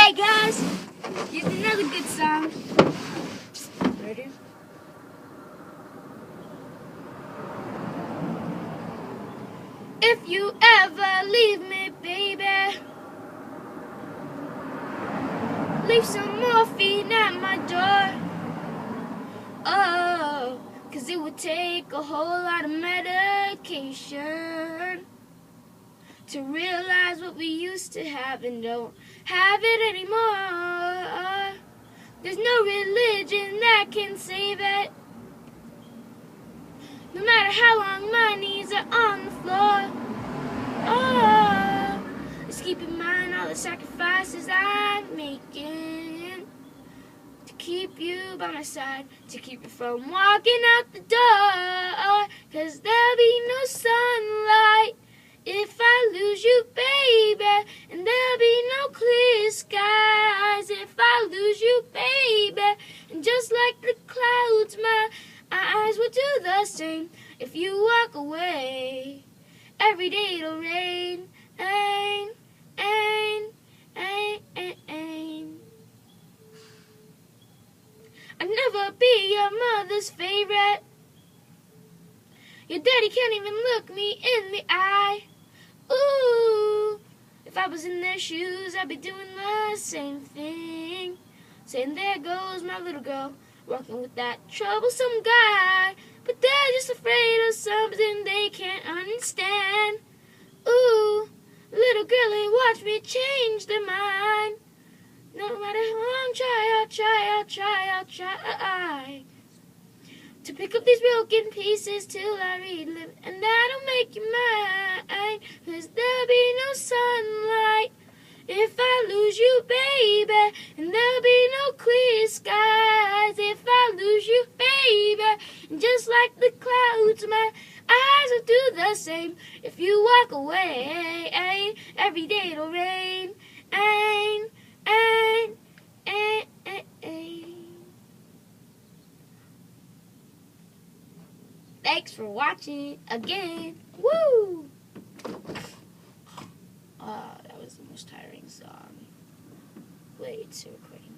Hey guys, here's another good song. Ready? If you ever leave me, baby, leave some morphine at my door. Oh, 'cause it would take a whole lot of medication to realize what we used to have and don't have it anymore. There's no religion that can save it, no matter how long my knees are on the floor. Oh, just keep in mind all the sacrifices I'm making to keep you by my side, to keep you from walking out the door. 'Cause there'll be no sunlight if I lose you, baby, and there'll be no clear skies if I lose you, baby. And just like the clouds, my eyes will do the same. If you walk away, every day it'll rain, rain, rain, rain, rain, rain. I'll never be your mother's favorite. Your daddy can't even look me in the eye. Ooh, if I was in their shoes, I'd be doing the same thing, saying there goes my little girl, walking with that troublesome guy. But they're just afraid of something they can't understand. Ooh, little girlie, watch me change their mind. No matter how long, I'll try to pick up these broken pieces till I relive, and that'll make you mine. 'Cause there'll be no sunlight if I lose you, baby, and there'll be no clear skies if I lose you, baby. And just like the clouds, my eyes will do the same. If you walk away, every day it'll rain, rain, rain, rain, rain. Thanks for watching again. Woo! That was the most tiring song. Wait, it's recording.